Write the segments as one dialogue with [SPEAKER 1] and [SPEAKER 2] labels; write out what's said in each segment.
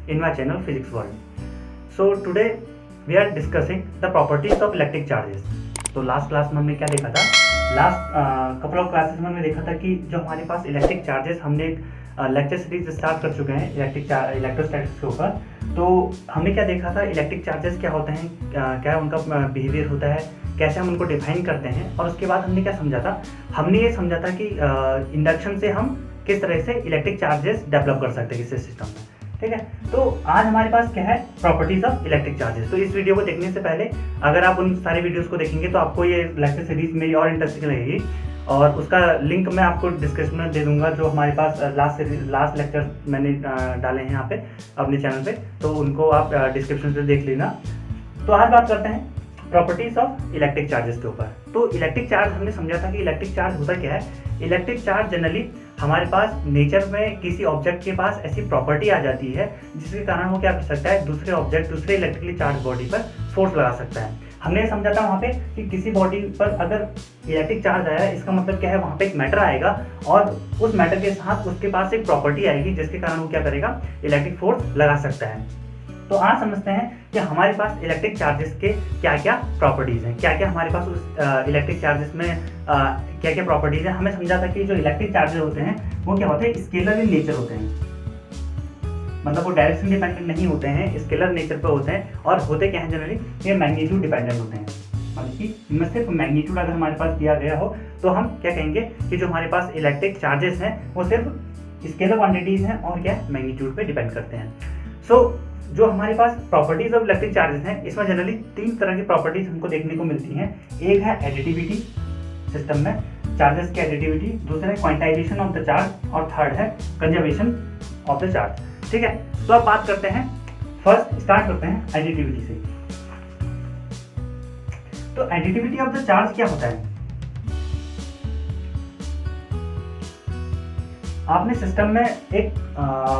[SPEAKER 1] in my channel Physics World. So today we are discussing the properties of electric charges. तो last class में हमने क्या देखा था, लास्ट कपल ऑफ क्लासेस में हमने देखा था कि जो हमारे पास इलेक्ट्रिक चार्जेस, हमने लेक्चर सीरीज स्टार्ट कर चुके हैं इलेक्ट्रोस्टैटिक्स के ऊपर। तो हमने क्या देखा था, इलेक्ट्रिक चार्जेस क्या होते हैं, क्या उनका बिहेवियर होता है, कैसे हम उनको डिफाइन करते हैं। और उसके बाद हमने क्या समझा था, हमने ये समझा था कि इंडक्शन से हम किस तरह से इलेक्ट्रिक चार्जेस डेवलप कर सकते हैं किसी सिस्टम में। ठीक है, तो आज हमारे पास क्या है, प्रॉपर्टीज ऑफ इलेक्ट्रिक चार्जेस। तो इस वीडियो को देखने से पहले अगर आप उन सारे वीडियोस को देखेंगे तो आपको ये लेक्चर सीरीज में और इंटरेस्टिंग लगेगी, और उसका लिंक मैं आपको डिस्क्रिप्शन में दे दूंगा। जो हमारे पास लास्ट लेक्चर मैंने डाले हैं यहाँ पे अपने चैनल पे, तो उनको आप डिस्क्रिप्शन से देख लेना। तो आज बात करते हैं प्रॉपर्टीज ऑफ इलेक्ट्रिक चार्जेस के ऊपर। तो इलेक्ट्रिक चार्ज हमने समझा था कि इलेक्ट्रिक चार्ज होता क्या है। इलेक्ट्रिक चार्ज जनरली हमारे पास नेचर में किसी ऑब्जेक्ट के पास ऐसी प्रॉपर्टी आ जाती है जिसके कारण वो क्या कर सकता है, दूसरे ऑब्जेक्ट, दूसरे इलेक्ट्रिकली चार्ज बॉडी पर फोर्स लगा सकता है। हमने समझा था वहाँ पे कि किसी बॉडी पर अगर इलेक्ट्रिक चार्ज आया है, इसका मतलब क्या है, वहाँ पे एक मैटर आएगा और उस मैटर के साथ उसके पास एक प्रॉपर्टी आएगी जिसके कारण वो क्या करेगा, इलेक्ट्रिक फोर्स लगा सकता है। तो आज समझते हैं कि हमारे पास इलेक्ट्रिक चार्जेस के क्या क्या प्रॉपर्टीज हैं, क्या क्या हमारे पास उस इलेक्ट्रिक चार्जेस में क्या क्या प्रॉपर्टीज हैं। हमें समझा था कि जो इलेक्ट्रिक चार्जेस होते हैं वो क्या होते हैं, स्केलर इन नेचर होते हैं, मतलब वो डायरेक्शन डिपेंडेंट नहीं होते हैं, स्केलर नेचर पर होते हैं। और होते क्या है जनरली, ये मैग्नीट्यूड डिपेंडेंट होते हैं, मतलब कि इनमें सिर्फ मैग्नीट्यूड अगर हमारे पास दिया गया हो तो हम क्या कहेंगे कि जो हमारे पास इलेक्ट्रिक चार्जेस हैं वो सिर्फ स्केलर क्वांटिटीज हैं और क्या मैग्नीट्यूड पे डिपेंड करते हैं। सो जो हमारे पास प्रॉपर्टीज ऑफ इलेक्ट्रिक चार्जेस हैं, इसमें जनरली तीन तरह की प्रॉपर्टीज हमको देखने को मिलती हैं। एक है एडिटिविटी, सिस्टम में चार्जेस की एडिटिविटी, दूसरा है क्वांटाइजेशन ऑफ द चार्ज, और थर्ड है कंजर्वेशन ऑफ द चार्ज। ठीक है, तो अब बात करते हैं, फर्स्ट स्टार्ट करते हैं एडिटिविटी से। तो एडिटिविटी ऑफ द चार्ज क्या होता है, आपने सिस्टम में एक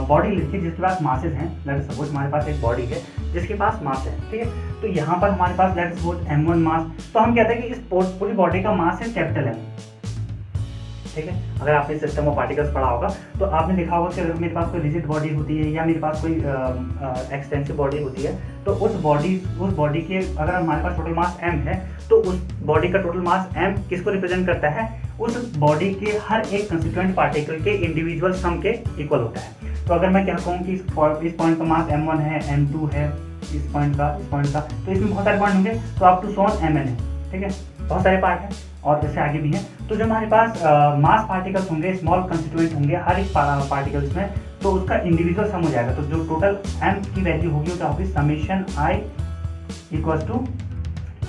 [SPEAKER 1] बॉडी लिखी है जिसके पास मासेस हैं। लेट्स सपोज हमारे पास एक बॉडी है जिसके पास मास है, ठीक है। तो यहाँ पर हमारे पास लेट्स सपोज m1 मास, तो हम कहते हैं कि इस पूरी बॉडी का मास है कैपिटल M। ठीक है, अगर आपने सिस्टम ऑफ पार्टिकल्स पढ़ा होगा तो आपने देखा होगा कि अगर मेरे पास कोई रिजिड बॉडी होती है या मेरे पास कोई एक्सटेंसिव बॉडी होती है, तो उस बॉडी के अगर हमारे पास टोटल मास m है तो उस बॉडी का टोटल मास m किसको रिप्रेजेंट करता है, उस बॉडी के हर एक कंस्टिट्यूएंट पार्टिकल के इंडिविजुअल सम के इक्वल होता है। तो अगर मैं क्या कहूँ कि इस पॉइंट का मास m1 है, m2 है, इस पॉइंट का, तो इसमें बहुत सारे पॉइंट होंगे, तो अप टू सोन mn है। ठीक है, बहुत सारे पार्ट हैं और इससे आगे भी हैं। तो जो हमारे पास मास पार्टिकल्स होंगे, स्मॉल कंस्टिट्यूएंट होंगे हर एक पार्टिकल्स में, तो उसका इंडिविजुअल सम हो जाएगा। तो जो टोटल m की वैल्यू होगी वो होगी समेशन i इक्वल टू,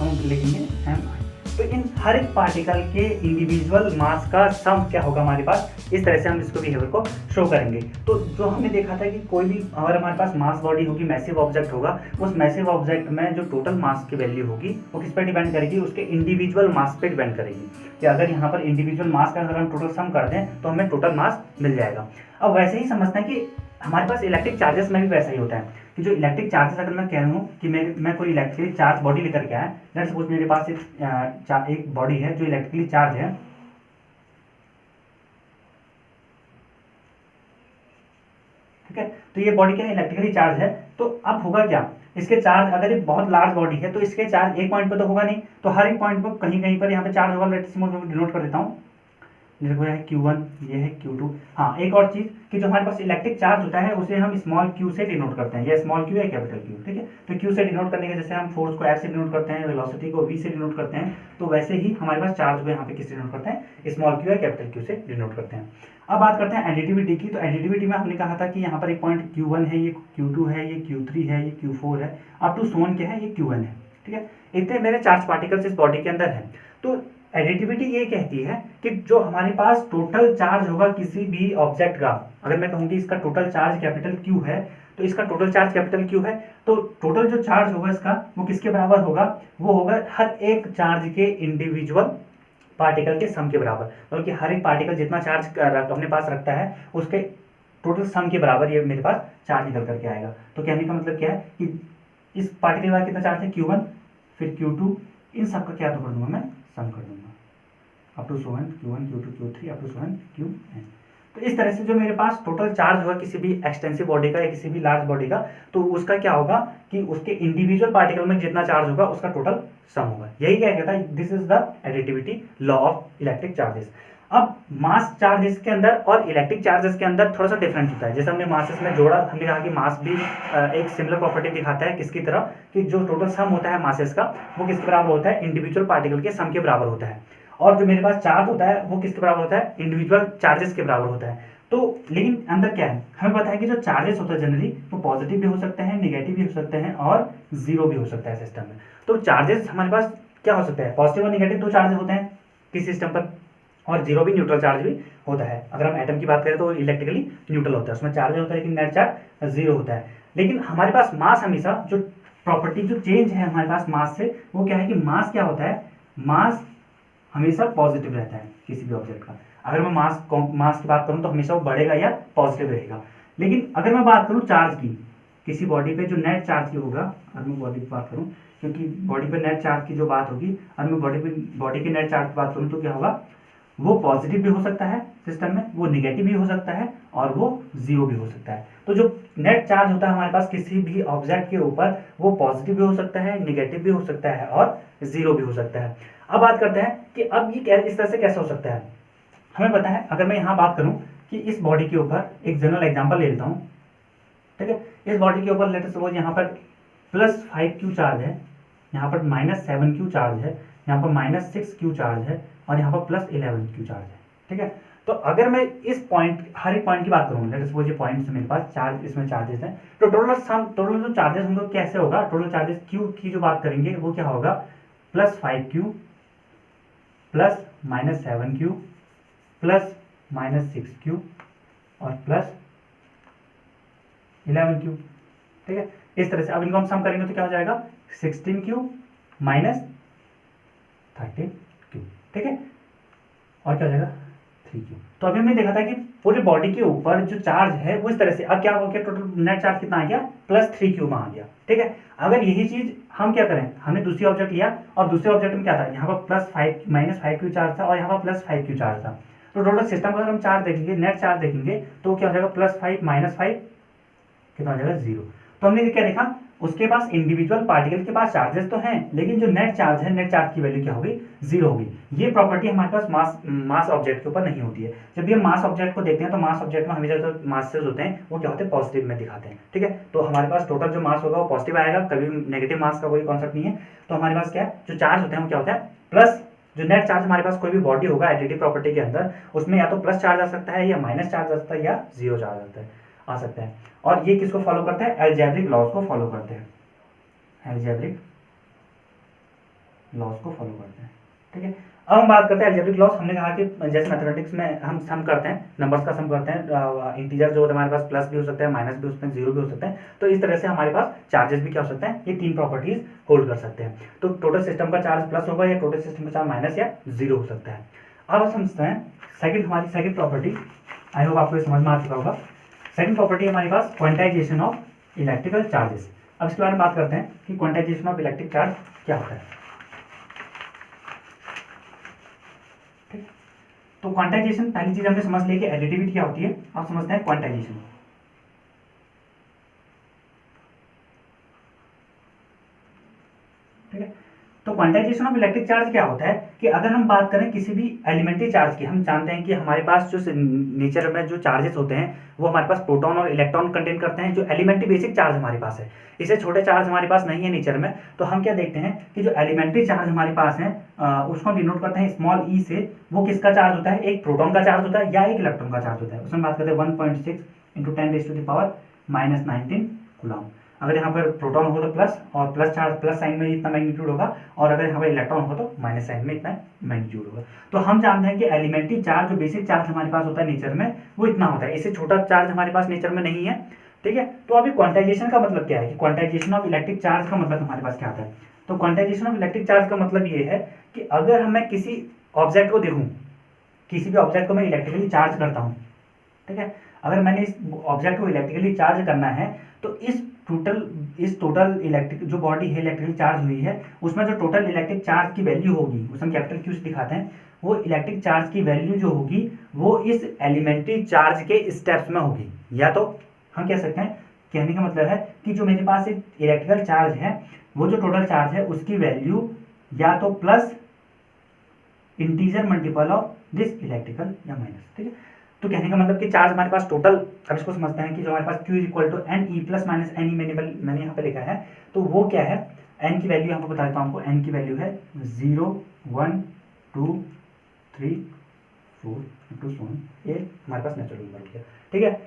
[SPEAKER 1] हम लिखेंगे mi। तो इन हर एक पार्टिकल के इंडिविजुअल मास का सम क्या होगा हमारे पास, इस तरह से हम इसको बिहेवियर को शो करेंगे। तो जो हमने देखा था कि कोई भी अगर हमारे पास मास बॉडी होगी, मैसिव ऑब्जेक्ट होगा, उस मैसिव ऑब्जेक्ट में जो टोटल मास की वैल्यू होगी वो किस पर डिपेंड करेगी, उसके इंडिविजुअल मास पे डिपेंड करेगी। कि अगर यहाँ पर इंडिविजुअल मास का अगर हम टोटल सम कर दें तो हमें टोटल मास मिल जाएगा। अब वैसे ही समझते हैं कि हमारे पास इलेक्ट्रिक चार्जेस में भी वैसा ही होता है कि जो इलेक्ट्रिक चार्जेस, अगर मैं कह रहा हूँ कि मैं कोई इलेक्ट्रिकली चार्ज बॉडी लेकर के आया, लेट्स सपोज मेरे पास एक बॉडी है जो इलेक्ट्रिकली चार्ज है। ठीक है, तो ये बॉडी क्या है, इलेक्ट्रिकली चार्ज है। तो अब होगा क्या, इसके चार्ज, अगर ये बहुत लार्ज बॉडी है तो इसके चार्ज एक पॉइंट पर तो होगा नहीं, तो हर एक पॉइंट पर कहीं कहीं पर यहाँ पे चार्ज होगा। लेट्स सपोज डिनोट कर देता हूँ, देखो यह है Q1, ये है Q2। हाँ, एक और चीज़ कि जो हमारे पास इलेक्ट्रिक चार्ज होता है उसे हम स्मॉल q से डिनोट करते हैं, या स्मॉल q है कैपिटल Q। ठीक है, तो Q से डिनोट करने के जैसे हम फोर्स को F से डिनोट करते हैं, वेलोसिटी को V से डिनोट करते हैं, तो वैसे ही हमारे पास चार्ज को यहाँ पे किससे डिनोट करते हैं, स्मॉल q है कैपिटल Q से डिनोट करते हैं। अब बात करते हैं एडिटिविटी की। तो एडिटिविटी में हमने कहा था कि यहाँ पर एक पॉइंट Q1 है, ये Q2 है, ये Q3 है, ये Q4 है, अप टू सोन क्या है, ये Qn है। ठीक है, इतने मेरे चार्ज पार्टिकल्स इस बॉडी के अंदर हैं। तो एडिटिविटी ये कहती है कि जो हमारे पास टोटल चार्ज होगा किसी भी ऑब्जेक्ट का, अगर मैं कहूँ कि इसका टोटल चार्ज कैपिटल Q है, तो इसका टोटल चार्ज कैपिटल Q है, तो टोटल जो चार्ज होगा इसका वो किसके बराबर होगा, वो होगा हर एक चार्ज के इंडिविजुअल पार्टिकल के सम के बराबर। मतलब कि हर एक पार्टिकल जितना चार्ज अपने पास रखता है उसके टोटल सम के बराबर ये मेरे पास चार्ज निकल करके आएगा। तो कहने का मतलब क्या है कि इस पार्टिकल का कितना चार्ज है, Q1, फिर Q2, इन सब का क्या तो कर दूंगा, मैं सम कर दूंगा up to so n, Q1, Q2, Q3 up to so n, Qn। तो इस तरह से जो मेरे पास टोटल चार्ज होगा किसी भी एक्सटेंसिव बॉडी का या किसी भी लार्ज बॉडी का, तो उसका क्या होगा कि उसके इंडिविजुअल पार्टिकल में जितना चार्ज होगा उसका टोटल सम होगा। यही क्या कहता है, this is the additivity law of electric charges. अब मास चार्जेस के अंदर और इलेक्ट्रिक चार्जेस के अंदर थोड़ा सा डिफरेंस होता है। जैसे हमने मासेस में जोड़ा, हमने कहा कि मास भी एक सिमिलर प्रॉपर्टी दिखाता है किसकी तरह, कि जो टोटल सम होता है मासेस का वो किसके बराबर होता है, इंडिविजुअल पार्टिकल के सम के बराबर होता है। और जो मेरे पास चार्ज होता है वो किसके बराबर होता है, इंडिविजुअल चार्जेस के बराबर होता है। तो लेकिन अंदर क्या है, हमें पता है कि जो चार्जेस होते हैं जनरली वो पॉजिटिव भी हो सकते हैं, नेगेटिव भी हो सकते हैं और जीरो भी हो सकता है सिस्टम में। तो चार्जेस हमारे पास क्या हो सकता है, पॉजिटिव और नेगेटिव दो चार्ज होते हैं किसी सिस्टम पर, और जीरो भी न्यूट्रल चार्ज भी होता है। अगर हम एटम की बात करें तो इलेक्ट्रिकली न्यूट्रल होता है, उसमें चार्ज होता है लेकिन नेट चार्ज जीरो होता है। लेकिन हमारे पास मास हमेशा जो प्रॉपर्टी जो चेंज है हमारे पास मास से, वो क्या है कि मास क्या होता है, मास हमेशा पॉजिटिव रहता है किसी भी ऑब्जेक्ट का। अगर मैं मास की बात करूं तो हमेशा वो बढ़ेगा या पॉजिटिव रहेगा। लेकिन अगर मैं बात करूं चार्ज की, किसी बॉडी पे जो नेट चार्ज की होगा, अगर मैं बॉडी की बात करूं, क्योंकि बॉडी पे नेट चार्ज की जो बात होगी, अगर मैं बॉडी के नेट चार्ज की बात करूं तो क्या होगा, वो पॉजिटिव भी हो सकता है सिस्टम में, वो निगेटिव भी हो सकता है और वो जीरो भी हो सकता है। तो जो नेट चार्ज होता है हमारे पास किसी भी ऑब्जेक्ट के ऊपर, वो पॉजिटिव भी हो सकता है, निगेटिव भी हो सकता है और जीरो भी हो सकता है। अब बात करते हैं कि अब ये इस तरह से कैसे हो सकता है। हमें पता है, अगर मैं यहाँ बात करूँ कि इस बॉडी के ऊपर एक जनरल एग्जाम्पल ले लेता हूँ, ठीक है। इस बॉडी के ऊपर लेट अस सपोज यहाँ पर +5Q चार्ज है, यहाँ पर -7Q चार्ज है, यहाँ पर -6Q चार्ज है और यहाँ पर +11Q चार्ज है, ठीक है। तो अगर मैं इस पॉइंट, हर एक पॉइंट की बात करूँ, लेट सपोज ये पॉइंट्स मेरे पास चार्ज, इसमें चार्जेस हैं, तो टोटल जो चार्जेस होंगे कैसे होगा, टोटल चार्जेस Q की जो बात करेंगे वो क्या होगा, +5Q +-7Q +-6Q और +11Q, ठीक है। इस तरह से अब इनको हम सम करेंगे तो क्या हो जाएगा, 16Q -13Q, ठीक है। और क्या हो जाएगा, 3Q। तो अभी हमने देखा था कि पूरी बॉडी के ऊपर जो चार्ज है वो इस तरह से, अब क्या हो गया, टोटल नेट चार्ज कितना आ गया, +3Q में आ गया, ठीक है। अगर यही चीज हम क्या करें, हमने दूसरी ऑब्जेक्ट लिया और दूसरे ऑब्जेक्ट में क्या था, यहाँ पर -5Q चार्ज था और यहाँ पर +5Q चार्ज था। तो टोटल सिस्टम का अगर हम चार्ज देखेंगे, नेट चार्ज देखेंगे तो क्या हो जाएगा, +5 -5 कितना हो जाएगा, 0। तो हमने क्या देखा, उसके पास इंडिविजुअल पार्टिकल के पास चार्जेस तो हैं, लेकिन जो नेट चार्ज है, नेट चार्ज की वैल्यू क्या होगी, 0 होगी। ये प्रॉपर्टी हमारे पास मास ऑब्जेक्ट के ऊपर नहीं होती है। जब भी हम मास ऑब्जेक्ट को देखते हैं तो मास ऑब्जेक्ट में हमेशा जो मासेस होते हैं वो क्या होते हैं, पॉजिटिव में दिखाते हैं, ठीक है। तो हमारे पास टोटल जो मास होगा वो पॉजिटिव आएगा, कभी नेगेटिव मास का कोई कॉन्सेप्ट नहीं है। तो हमारे पास क्या है, जो चार्ज होते हैं वो क्या होता है, प्लस जो नेट चार्ज हमारे पास कोई भी बॉडी होगा एडिटिव प्रॉपर्टी के अंदर, उसमें या तो प्लस चार्ज आ सकता है या माइनस चार्ज आ सकता है या 0 चार्ज आ सकता है। और ये किसको फॉलो करते हैं, अलजेब्रिक लॉज को फॉलो करते हैं, अलजेब्रिक लॉज को फॉलो करते हैं, ठीक है। अब हम बात करते हैं अलजेब्रिक लॉज। हमने कहा कि जैसे मैथमेटिक्स में हम सम करते हैं, नंबर्स का सम करते हैं, इंटीजर जो होता है हमारे पास प्लस भी हो सकता है, माइनस भी हो सकते हैं, 0 भी हो सकते हैं। तो इस तरह से हमारे पास चार्जेस भी क्या हो सकते हैं, ये 3 प्रॉपर्टीज होल्ड कर सकते हैं। तो टोटल सिस्टम का चार्ज प्लस होगा या टोटल सिस्टम का चार्ज माइनस या 0 हो सकता है। अब समझते हैं हमारी सेकंड प्रॉपर्टी, आई होप आपको समझ में आ चुका होगा। सेकंड प्रॉपर्टी हमारे पास क्वांटाइजेशन ऑफ इलेक्ट्रिकल चार्जेस। अब इसके बारे में बात करते हैं कि क्वांटाइजेशन ऑफ इलेक्ट्रिक चार्ज क्या होता है, ठीक। तो क्वांटाइजेशन, पहली चीज हमने समझ ली कि एडिटिविटी क्या होती है। अब समझते हैं क्वांटाइजेशन, ठीक है। तो क्वांटाइजेशन ऑफ इलेक्ट्रिक चार्ज क्या होता है कि अगर हम बात करें किसी भी एलिमेंट्री चार्ज की, हम जानते हैं कि हमारे पास जो नेचर में जो चार्जेस होते हैं वो हमारे पास प्रोटॉन और इलेक्ट्रॉन कंटेन करते हैं, जो एलिमेंट्री बेसिक चार्ज हमारे पास है। इससे छोटे चार्ज हमारे पास नहीं है नेचर में। तो हम क्या देखते हैं कि जो एलिमेंट्री चार्ज हमारे पास है उसको हम डिनोट करते हैं स्मॉल ई से। वो किसका चार्ज होता है, एक प्रोटॉन का चार्ज होता है या एक इलेक्ट्रॉन का चार्ज होता है। उसमें बात करते हैं 1.6 × 10⁻⁻⁹ कूलम। अगर यहाँ पर प्रोटॉन हो तो प्लस, और प्लस चार्ज प्लस साइन में इतना मैग्नीट्यूड होगा, और अगर यहाँ पर इलेक्ट्रॉन हो तो माइनस साइन में इतना मैग्नीट्यूड होगा। तो हम जानते हैं कि एलिमेंट्री चार्ज जो बेसिक चार्ज हमारे पास होता है नेचर में वो इतना होता है, इससे छोटा चार्ज हमारे पास नेचर में नहीं है, ठीक है। तो अभी क्वांटाइजेशन का मतलब क्या है कि क्वांटाइजेशन ऑफ इलेक्ट्रिक चार्ज का मतलब हमारे पास क्या आता है। तो क्वांटाइजेशन ऑफ इलेक्ट्रिक चार्ज का मतलब ये है कि अगर मैं किसी ऑब्जेक्ट को देखूँ, किसी भी ऑब्जेक्ट को मैं इलेक्ट्रिकली चार्ज करता हूँ, ठीक है। अगर मैंने इस ऑब्जेक्ट को इलेक्ट्रिकली चार्ज करना है तो इस टोटल इलेक्ट्रिक जो बॉडी है इलेक्ट्रिकली चार्ज हुई है, उसमें जो टोटल इलेक्ट्रिक चार्ज की वैल्यू होगी, उसे हम कैपिटल Q से दिखाते हैं, वो इलेक्ट्रिक चार्ज की वैल्यू जो होगी वो इस एलिमेंट्री चार्ज के स्टेप्स में होगी। या तो हम कह सकते हैं, कहने का मतलब है कि जो मेरे पास एक इलेक्ट्रिकल चार्ज है वो जो टोटल चार्ज है उसकी वैल्यू या तो plus integer multiple of this electrical या माइनस। ठीक है, तो कहने का मतलब कि चार्ज हमारे पास टोटल, अब इसको समझते हैं कि जो हमारे पास Q equal to N E plus minus N E मैंने यहाँ पे लिखा है, तो वो क्या है, n की वैल्यू यहाँ पे बता देता हूँ आपको, n की वैल्यू है 0 1 2 3 4 टू सोन, ये हमारे पास नेचुरल नंबर हो गया। ठीक है,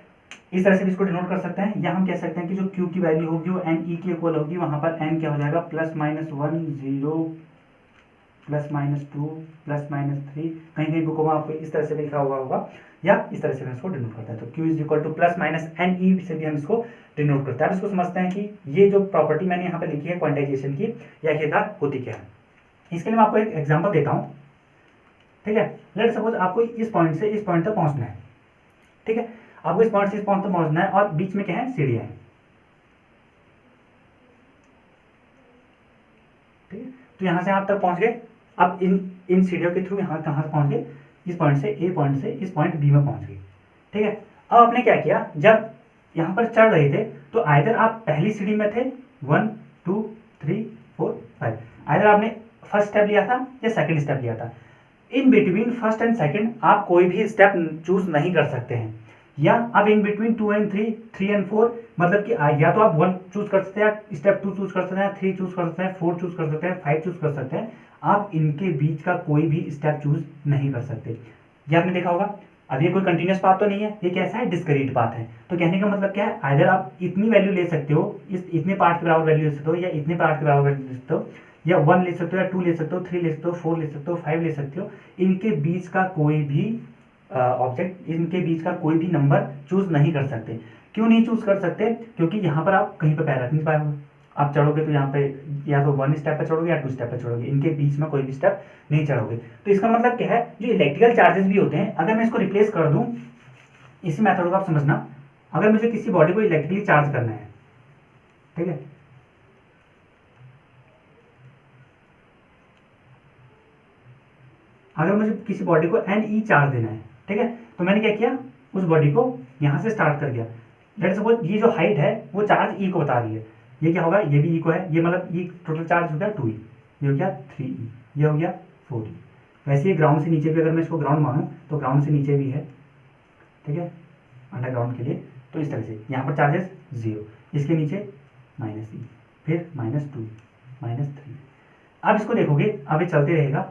[SPEAKER 1] इस तरह से भी इसको डिनोट कर सकते हैं, या हम कह सकते हैं कि जो Q की वैल्यू होगी वो एन ई की इक्वल होगी, वहाँ पर n क्या हो जाएगा plus minus 1 0 plus minus 2 plus minus 3, कहीं कहीं बुकों में आपको इस तरह से लिखा हुआ होगा, या इस तरह से हम इसको डिनोट करते हैं। तो Q is equal to plus minus N E से भी हम इसको डिनोट करते हैं। अब इसको समझते हैं कि ये जो प्रॉपर्टी मैंने यहाँ पे लिखी है क्वांटाइजेशन की, या आखिरकार होती क्या है। इसके लिए मैं आपको एक एग्जाम्पल देता हूँ। ठीक है, लेट सपोज आपको इस पॉइंट से इस पॉइंट तक पहुँचना है। ठीक है, आपको इस पॉइंट से इस पॉइंट तक पहुँचना है और बीच में क्या है, सीढ़ियाँ हैं। ठीक है, तो यहाँ से आप तक पहुँच गए। अब इन सीढ़ियों के थ्रू यहाँ कहाँ पहुँच गए, इस पॉइंट से ए पॉइंट से इस पॉइंट बी में पहुँच गए। ठीक है, अब आपने क्या किया, जब यहाँ पर चढ़ रहे थे तो आइदर आप पहली सीढ़ी में थे 1 2 3 4 5, आइदर आपने फर्स्ट स्टेप लिया था या सेकंड स्टेप लिया था। In between first and second आप कोई भी स्टेप चूज नहीं कर सकते हैं, या अब इन बिटवीन 2 एंड 3 3 एंड 4, मतलब कि या तो आप 1 चूज कर सकते हैं, स्टेप 2 चूज कर सकते हैं, 3 चूज कर सकते हैं, 4 चूज कर सकते हैं, 5 चूज कर सकते हैं। आप इनके बीच का कोई भी स्टेप चूज नहीं कर सकते। ये आपने देखा होगा, अब ये कोई कंटिन्यूस पाथ तो नहीं है, ये कैसा है, डिस्क्रीट पाथ है। तो कहने का मतलब क्या है, आइदर आप इतनी वैल्यू ले सकते हो, इतने पार्ट के बराबर वैल्यू ले सकते हो, या इतने पार्ट के बराबर वैल्यू ले सकते हो, या 1 ले सकते हो, या 2 ले सकते हो, 3 ले सकते हो, 4 ले सकते हो, 5 ले सकते हो। इनके बीच का कोई भी ऑब्जेक्ट, इनके बीच का कोई भी नंबर चूज नहीं कर सकते। क्यों नहीं चूज कर सकते, क्योंकि यहाँ पर आप कहीं पर पैर रख नहीं पाओगे। आप चढ़ोगे तो यहाँ पे या तो 1 स्टेप पे चढ़ोगे या 2 स्टेप पे चढ़ोगे, इनके बीच में कोई भी स्टेप नहीं चढ़ोगे। तो इसका मतलब क्या है, जो इलेक्ट्रिकल चार्जेस भी होते हैं, अगर मैं इसको रिप्लेस कर दूं, इसी मेथड को आप समझना, अगर मुझे किसी बॉडी को इलेक्ट्रिकली चार्ज करना है, ठीक है, अगर मुझे किसी बॉडी को एन ई चार्ज देना है, ठीक है, तो मैंने क्या किया, उस बॉडी को यहाँ से स्टार्ट कर दिया। लेट्स सपोज ये जो हाइट है वो चार्ज ई को बता रही है, ये क्या होगा, ये भी ई को है, ये मतलब ई टोटल चार्ज हो गया 2e, ये हो गया 3e, ये हो गया 4e। वैसे ये ग्राउंड से नीचे भी, अगर मैं इसको ग्राउंड मानूँ तो ग्राउंड से नीचे भी है, ठीक है, अंडरग्राउंड के लिए। तो इस तरह से यहाँ पर चार्जेस 0, इसके नीचे -e, फिर -2 -3। अब इसको देखोगे, अब ये चलते रहेगा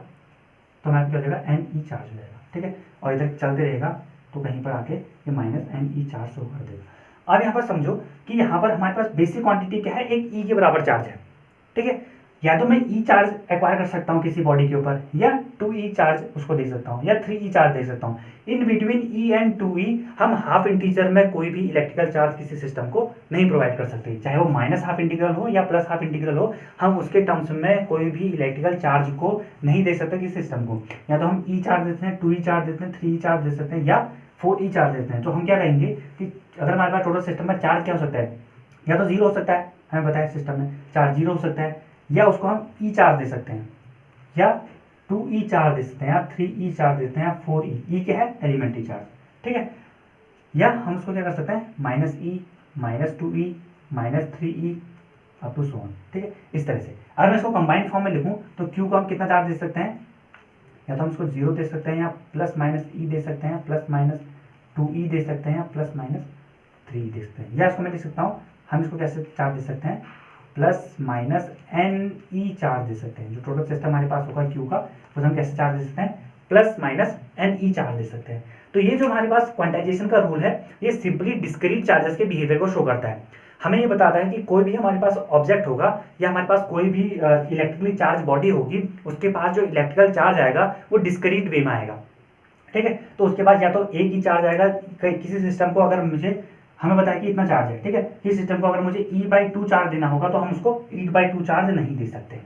[SPEAKER 1] तो हमारे क्या हो जाएगा, एन ई चार्ज हो जाएगा। ठीक है, और इधर चलते रहेगा तो कहीं पर आके ये -NE चार्ज शो कर देगा। अब यहाँ पर समझो कि यहाँ पर हमारे पास बेसिक क्वांटिटी क्या है, एक ई के बराबर चार्ज है। ठीक है, या तो मैं ई चार्ज एक्वायर कर सकता हूँ किसी बॉडी के ऊपर, या 2e चार्ज उसको दे सकता हूँ, या 3e चार्ज दे सकता हूँ। In between E and 2e हम हाफ इंटीजर में कोई भी इलेक्ट्रिकल चार्ज किसी सिस्टम को नहीं प्रोवाइड कर सकते, चाहे वो -हाफ इंटीग्रल हो या +हाफ इंटीग्रल हो। हम उसके टर्म्स में कोई भी इलेक्ट्रिकल चार्ज को नहीं दे सकते किसी सिस्टम को। या तो हम ई चार्ज देते हैं, 2e चार्ज देते हैं, 3e चार्ज दे सकते हैं, या 4e चार्ज देते हैं। तो हम क्या कहेंगे कि अगर हमारे पास टोटल सिस्टम में चार्ज क्या हो सकता है, या तो 0 हो सकता है, हमें बताया सिस्टम में चार्ज 0 हो सकता है, या उसको हम ई चार्ज दे सकते हैं, या 2e चार्ज दे सकते हैं, या 3e चार्ज देते हैं, या 4e, ई क्या है, एलिमेंट्री चार्ज। ठीक है, या हम उसको क्या कर सकते हैं, -e -2e -3e up to so on. ठीक है, इस तरह से अगर मैं इसको कंबाइंड फॉर्म में लिखूं तो क्यू को हम कितना चार्ज दे सकते हैं, या तो हम उसको 0 दे सकते हैं, या +-e दे सकते हैं, +-2e दे सकते हैं, या +-3e दे सकते हैं। या इसको मैं दे सकता हूँ, हम इसको कैसे चार्ज दे सकते हैं, +-NE चार्ज दे सकते हैं। जो टोटल सिस्टम हमारे पास होगा क्यू का, उसे हम कैसे चार्ज दे सकते हैं, +-NE चार्ज दे सकते हैं। तो ये जो हमारे पास क्वांटाइजेशन का रूल है, ये सिंपली डिस्क्रीट चार्जेस के बिहेवियर को शो करता है। हमें ये बताता है कि कोई भी हमारे पास ऑब्जेक्ट होगा, या हमारे पास कोई भी इलेक्ट्रिकली चार्ज बॉडी होगी, उसके पास जो इलेक्ट्रिकल चार्ज आएगा वो डिस्क्रीट वे में आएगा। ठीक है, तो उसके पास या तो एक ही चार्ज आएगा, किसी सिस्टम को अगर हमें बताया कि इतना चार्ज है, ठीक है, किसी सिस्टम को अगर मुझे E/2 चार्ज देना होगा तो हम उसको 8/2 चार्ज नहीं दे सकते।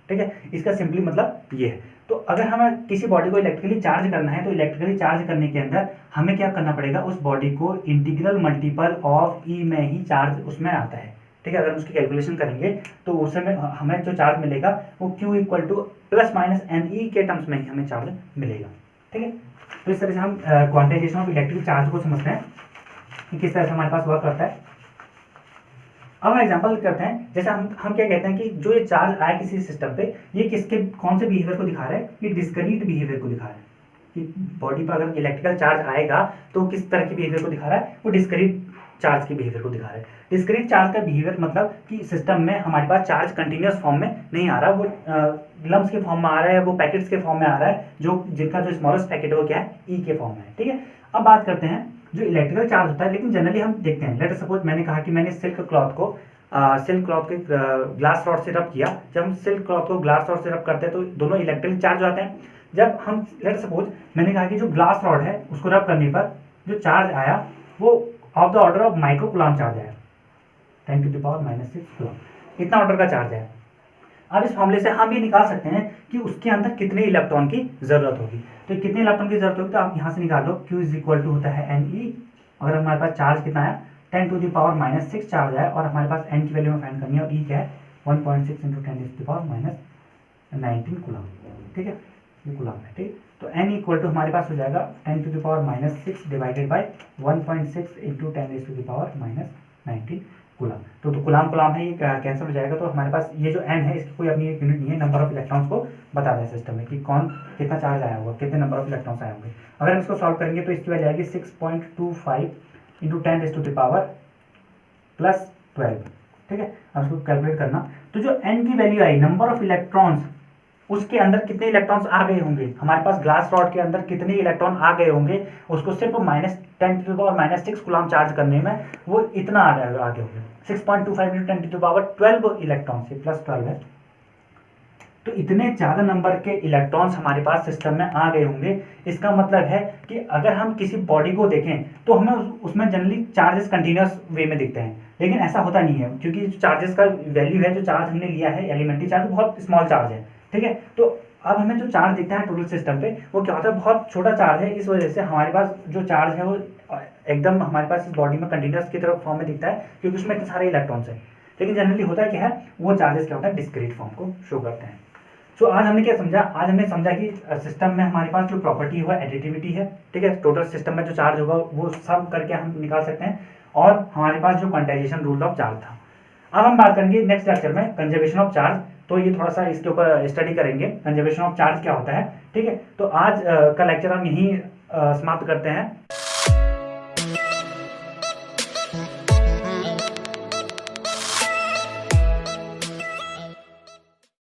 [SPEAKER 1] ठीक है, इसका सिंपली मतलब ये है। तो अगर हमें किसी बॉडी को इलेक्ट्रिकली चार्ज करना है, तो इलेक्ट्रिकली चार्ज करने के अंदर हमें क्या करना पड़ेगा, उस बॉडी को इंटीग्रल मल्टीपल ऑफ ई में ही चार्ज उसमें आता है। ठीक है। अगर हम उसकी कैलकुलेशन करेंगे तो उसमें हमें जो चार्ज मिलेगा वो Q equal to plus minus NE के टर्म्स में ही हमें चार्ज मिलेगा, ठीक है। तो इस तरह से हम क्वांटाइजेशन ऑफ इलेक्ट्रिक चार्ज को समझते हैं कि किस तरह से हमारे पास वर्क करता है। अब हम एग्जांपल करते हैं, जैसे हम क्या कहते हैं कि जो ये चार्ज आया किसी सिस्टम पे, ये किसके कौन से बिहेवियर को दिखा रहा है, ये डिस्क्रीट बिहेवियर को दिखा रहा है कि बॉडी पर अगर इलेक्ट्रिकल चार्ज आएगा तो किस तरह के बिहेवियर को दिखा रहा है, वो डिस्क्रीट चार्ज के बिहेवियर को दिखा रहा है। डिस्क्रीट चार्ज का बिहेवियर मतलब कि सिस्टम में हमारे पास चार्ज कंटिन्यूस फॉर्म में नहीं आ रहा, वो लम्स के फॉर्म में आ रहा है, वो पैकेट्स के फॉर्म में आ रहा है, जो जिनका जो स्मॉलेस्ट पैकेट है वो क्या है, ई के फॉर्म में है, ठीक है। अब बात करते हैं जो इलेक्ट्रिकल चार्ज होता है, लेकिन जनरली हम देखते हैं, लेट सपोज मैंने कहा कि मैंने सिल्क क्लॉथ को ग्लास रॉड से रब किया। जब हम सिल्क क्लॉथ को ग्लास रॉड से रब करते हैं तो दोनों इलेक्ट्रिकल चार्ज आते हैं। जब हम लेट सपोज मैंने कहा कि जो ग्लास रॉड है उसको रब करने पर जो चार्ज आया वो of the order of micro coulomb charge आया, 10⁻⁻⁶ कूलम्ब, इतना ऑर्डर का चार्ज है। अब इस फॉर्मूले से हम ये निकाल सकते हैं कि उसके अंदर कितने इलेक्ट्रॉन की जरूरत होगी। तो कितने इलेक्ट्रॉन की जरूरत होगी तो आप यहाँ से निकाल लो, Q इज इक्वल टू होता है NE। अगर हमारे पास चार्ज कितना है 10⁻⁻⁶ चार्ज है और हमारे पास n की वैल्यू में फाइंड करनी है और E क्या है 1.6 × 10⁻⁻19 कूलम्ब, ठीक है, ये कूलम्ब है, ठीक। तो n इक्वल टू हमारे पास हो जाएगा 10⁻⁻6 डिवाइडेड बाई 1.6 × 10⁻⁻19 कूलम्ब। तो कूलम्ब है, ये कैंसिल हो जाएगा। तो हमारे पास ये जो n है इसकी कोई अपनी एक यूनिट नहीं है, नंबर ऑफ इलेक्ट्रॉन्स को बता दें सिस्टम में कि कौन कितना चार्ज आया होगा, कितने नंबर ऑफ इलेक्ट्रॉन्स आए होंगे। अगर हम इसको सॉल्व करेंगे तो इसकी वैल्यू आएगी 6.25 × 10⁻+12, ठीक है। अब इसको कैलकुलेट करना, तो जो n की value I number of electrons, उसके अंदर कितने इलेक्ट्रॉन्स आ गए होंगे, हमारे पास ग्लास रॉड के अंदर कितने इलेक्ट्रॉन आ गए होंगे, उसको सिर्फ -10⁻⁻⁶ कूलम्ब चार्ज करने में वो इतना आगे होंगे 6.25 × 10⁻12 इलेक्ट्रॉन से +12 है। तो इतने ज़्यादा नंबर के इलेक्ट्रॉन्स हमारे पास सिस्टम में आ गए होंगे। इसका मतलब है कि अगर हम किसी बॉडी को देखें तो हमें उसमें जनरली चार्जेस कंटिन्यूस वे में दिखते हैं, लेकिन ऐसा होता नहीं है, क्योंकि चार्जेस का वैल्यू है, जो चार्ज हमने लिया है एलिमेंट्री चार्ज बहुत स्मॉल चार्ज है, ठीक है। तो अब हमें जो चार्ज दिखता है टोटल सिस्टम पे वो क्या होता है, बहुत छोटा चार्ज है। इस वजह से हमारे पास जो चार्ज है वो एकदम हमारे पास इस बॉडी में कंटिन्यूस की तरफ फॉर्म में दिखता है, क्योंकि उसमें इतने सारे इलेक्ट्रॉन्स हैं। लेकिन जनरली होता है क्या है, वो चार्जेस क्या होता है, डिस्क्रीट फॉर्म को शो करते हैं। तो आज हमने क्या समझा, आज हमने समझा कि सिस्टम में हमारे पास जो प्रॉपर्टी है एडिटिविटी है, ठीक है। टोटल सिस्टम में जो चार्ज होगा वो सब करके हम निकाल सकते हैं, और हमारे पास जो क्वांटाइजेशन रूल ऑफ चार्ज था। अब हम बात करेंगे नेक्स्ट लेक्चर में कंजर्वेशन ऑफ चार्ज, तो ये थोड़ा सा इसके ऊपर स्टडी करेंगे कंजर्वेशन ऑफ चार्ज क्या होता है, ठीक है। तो आज का लेक्चर हम यहीं समाप्त करते हैं।